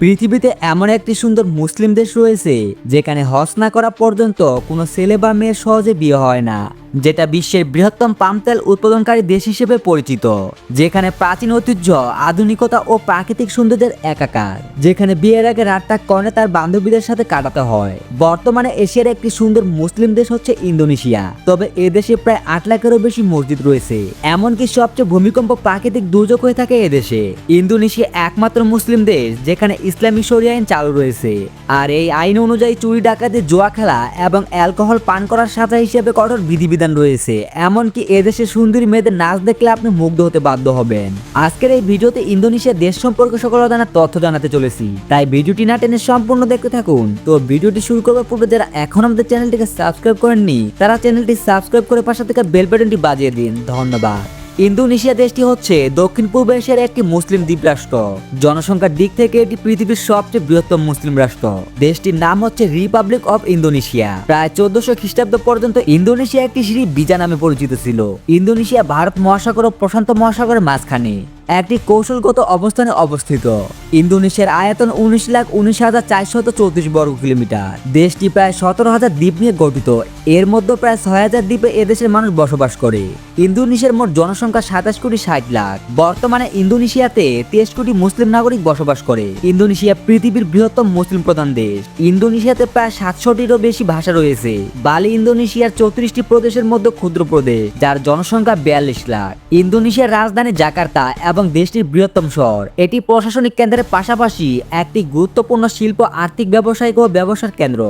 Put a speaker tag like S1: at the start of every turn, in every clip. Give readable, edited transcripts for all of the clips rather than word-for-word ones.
S1: পৃথিবীতে এমন একটি সুন্দর মুসলিম দেশ রয়েছে যেখানে হজ না করা পর্যন্ত কোনো ছেলে বা মেয়ের সহজে বিয়ে হয় না, যেটা বিশ্বের বৃহত্তম পাম তেল উৎপাদনকারী দেশ হিসেবে পরিচিত, যেখানে প্রাচীন ঐতিহ্য, আধুনিকতা ও প্রাকৃতিক সৌন্দর্যের একাকার, যেখানে বিয়ের আগে রাতটা কনে তার বান্ধবীদের সাথে কাটাতে হয়। বর্তমানে এশিয়ার একটি সুন্দর মুসলিম দেশ হচ্ছে ইন্দোনেশিয়া। তবে এ দেশে প্রায় 8 লাখেরও বেশি মসজিদ রয়েছে, এমনকি সবচেয়ে ভূমিকম্প প্রাকৃতিক দুর্যোগ হয়ে থাকে এদেশে। ইন্দোনেশিয়া একমাত্র মুসলিম দেশ যেখানে ইসলামী শরিয়া আইন চালু রয়েছে, আর এই আইন অনুযায়ী চুরি, ডাকাতি, জুয়া খেলা এবং অ্যালকোহল পান করার সাজা হিসেবে কঠোর বিধিবিধান রয়েছে। এমনকি এদেশে সুন্দরী মেয়েদের নাচ দেখলে আপনি মুগ্ধ হতে বাধ্য হবেন। আজকের এই ভিডিওতে ইন্দোনেশিয়া দেশ সম্পর্কে সকল অজানা তথ্য জানাতে চলেছি, তাই ভিডিওটি না টেনে সম্পূর্ণ দেখতে থাকুন। তো ভিডিওটি শুরু করার পূর্বে যারা এখন আমাদের চ্যানেলটিকে সাবস্ক্রাইব করেননি তারা চ্যানেলটি সাবস্ক্রাইব করে পাশে থেকে বেল বাটনটি বাজিয়ে দিন। ধন্যবাদ। ইন্দোনেশিয়া দেশটি হচ্ছে দক্ষিণ পূর্ব এশিয়ার একটি মুসলিম দ্বীপ রাষ্ট্র। জনসংখ্যার দিক থেকে এটি পৃথিবীর সবচেয়ে বৃহত্তম মুসলিম রাষ্ট্র। দেশটির নাম হচ্ছে রিপাবলিক অফ ইন্দোনেশিয়া। প্রায় 1400 খ্রিস্টাব্দ পর্যন্ত ইন্দোনেশিয়া একটি সিঁড়ি বিজা নামে পরিচিত ছিল। ইন্দোনেশিয়া ভারত মহাসাগর ও প্রশান্ত মহাসাগরের মাঝখানে একটি কৌশলগত অবস্থানে অবস্থিত। ইন্দোনেশিয়ার আয়তন 19,19,434 বর্গ কিলোমিটার। দেশটি প্রায় 17,000 দ্বীপ নিয়ে গঠিত। এর মধ্যে প্রায় 6,000 দ্বীপে এদেশের মানুষ বসবাস করে। ইন্দোনেশিয়ার মোট জনসংখ্যা 27,60,00,000। বর্তমানে ইন্দোনেশিয়াতে 23 কোটি মুসলিম নাগরিক বসবাস করে। ইন্দোনেশিয়া পৃথিবীর বৃহত্তম মুসলিম প্রধান দেশ। ইন্দোনেশিয়াতে প্রায় 700টিরও বেশি ভাষা রয়েছে। বালি ইন্দোনেশিয়ার 34টি প্রদেশের মধ্যে ক্ষুদ্র প্রদেশ, যার জনসংখ্যা 42 লাখ। ইন্দোনেশিয়ার রাজধানী জাকার্তা এবং দেশটির বৃহত্তম শহর। এটি প্রশাসনিক কেন্দ্রের পাশাপাশি একটি গুরুত্বপূর্ণ শিল্প, আর্থিক, ব্যবসায়িক ও ব্যবসার কেন্দ্র।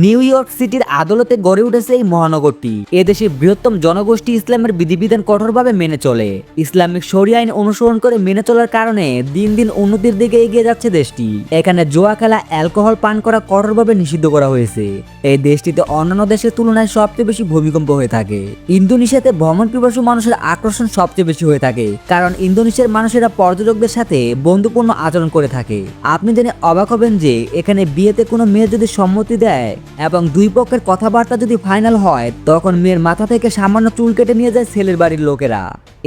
S1: নিউ ইয়র্ক সিটির আদালতে গড়ে উঠেছে এই মহানগরটি। এদেশের বৃহত্তম জনগোষ্ঠী ইসলামের বিধিবিধান কঠোরভাবে মেনে চলে। ইসলামিক শরিয়া আইন অনুসরণ করে মেনে চলার কারণে দিন দিন উন্নতির দিকে এগিয়ে যাচ্ছে দেশটি। এখানে জুয়া খেলা, অ্যালকোহল পান করা কঠোরভাবে নিষিদ্ধ করা হয়েছে। এই দেশটিতে অন্যান্য দেশের তুলনায় সবচেয়ে বেশি ভূমিকম্প হয়ে থাকে। ইন্দোনেশিয়াতে ভ্রমণ পিপাসু মানুষের আকর্ষণ সবচেয়ে বেশি হয়ে থাকে, কারণ ইন্দোনেশিয়ার মানুষেরা পর্যটকদের সাথে বন্ধুপূর্ণ আচরণ করে থাকে। আপনি জেনে অবাক হবেন যে এখানে বিয়েতে কোনো মেয়ে যদি সম্মতি দেয় এবং দুই পক্ষের কথাবার্তা যদি ফাইনাল হয়, তখন মেয়ের মাথা থেকে সামান্য চুল কেটে নিয়ে যায় ছেলের বাড়ির লোকেরা।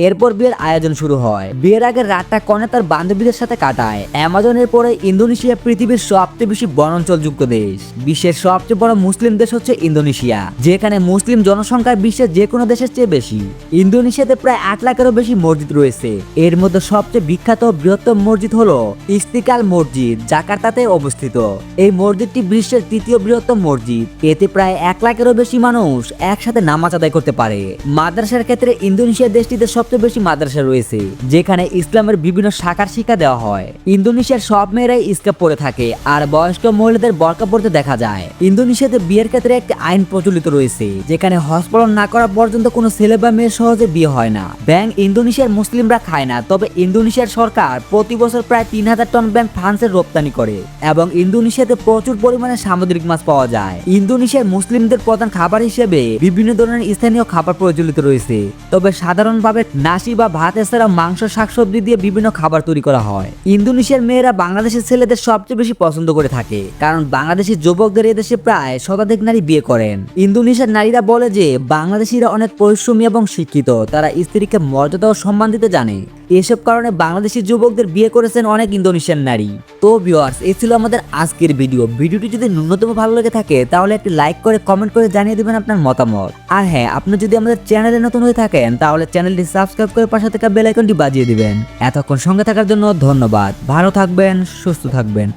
S1: এরপর বিয়ের আয়োজন শুরু হয়। বিয়ের আগের রাতটা কনে তার বান্ধবীদের সাথে কাটায়। অ্যামাজনের পরে ইন্দোনেশিয়া পৃথিবীর সবচেয়ে বেশি বনাঞ্চল যুক্ত দেশ। বিশ্বের সবচেয়ে বড় মুসলিম দেশ হচ্ছে ইন্দোনেশিয়া, যেখানে মুসলিম জনসংখ্যা বিশ্বের যে কোনো দেশের চেয়ে বেশি। ইন্দোনেশিয়াতে প্রায় 8 লাখেরও বেশি মসজিদ রয়েছে। এর মধ্যে সবচেয়ে বিখ্যাত ও বৃহত্তম মসজিদ হলো ইস্তিকাল মসজিদ, জাকার্তাতে অবস্থিত। এই মসজিদটি বিশ্বের 3য় বৃহত্তম মসজিদ। এতে প্রায় 1 লাখেরও বেশি মানুষ একসাথে নামাজ আদায় করতে পারে। মাদ্রাসার ক্ষেত্রে ইন্দোনেশিয়া দেশটিতে সবচেয়ে বেশি মাদ্রাসা রয়েছে, যেখানে ইসলামের বিভিন্ন শাখার শিক্ষা দেওয়া হয়। ইন্দোনেশিয়ার সব মেয়েরাই স্কার্ফ পরে থাকে, আর বয়স্ক মহিলাদের বোরকা পরতে দেখা যায়। ইন্দোনেশিয়াতে বিয়ের ক্ষেত্রে একটি আইন প্রচলিত রয়েছে, যেখানে হজ পালন না করা পর্যন্ত কোনো ছেলে বা মেয়ের সহজে বিয়ে হয় না। ব্যাংক ইন্দোনেশিয়ার মুসলিমরা খায় না, তবে ইন্দোনেশিয়ার সরকার প্রতি বছর প্রায় 3000 টন ব্যাংক ফ্রান্সের রপ্তানি করে, এবং ইন্দোনেশিয়াতে প্রচুর পরিমাণে সামুদ্রিক মাছ পাওয়া যায়। ইন্দোনেশিয়ার মুসলিমদের প্রধান খাবার হিসেবে বিভিন্ন ধরনের স্থানীয় খাবার প্রচলিত রয়েছে, তবে সাধারণভাবে নাশি বা ভাত এছাড়া মাংস, শাকসবজি দিয়ে বিভিন্ন খাবার তৈরি করা হয়। ইন্দোনেশিয়ার মেয়েরা বাংলাদেশের ছেলেদের সবচেয়ে বেশি পছন্দ করে থাকে, কারণ বাংলাদেশি যুবকদের এদেশে প্রায় শতাধিক নারী বিয়ে করেন। ইন্দোনেশিয়ার নারীরা বলে যে বাংলাদেশিরা অনেক পরিশ্রমী এবং শিক্ষিত, তারা স্ত্রীকে মর্যাদা ও সম্মান দিতে জানে। এসব কারণে বাংলাদেশি যুবকদের বিয়ে করেছেন অনেক ইন্দোনেশিয়ান নারী। তো ভিউয়ার্স, এই ছিল আমাদের আজকের ভিডিওটি যদি ন্যূনতম ভালো লেগে থাকে তাহলে একটি লাইক করে কমেন্ট করে জানিয়ে দিবেন আপনার মতামত। আর হ্যাঁ, আপনি যদি আমাদের চ্যানেলে নতুন হয়ে থাকেন তাহলে চ্যানেলটি সাবস্ক্রাইব করে পাশে থাকা বেল আইকনটি বাজিয়ে দিবেন। এতক্ষণ সঙ্গে থাকার জন্য ধন্যবাদ। ভালো থাকবেন, সুস্থ থাকবেন।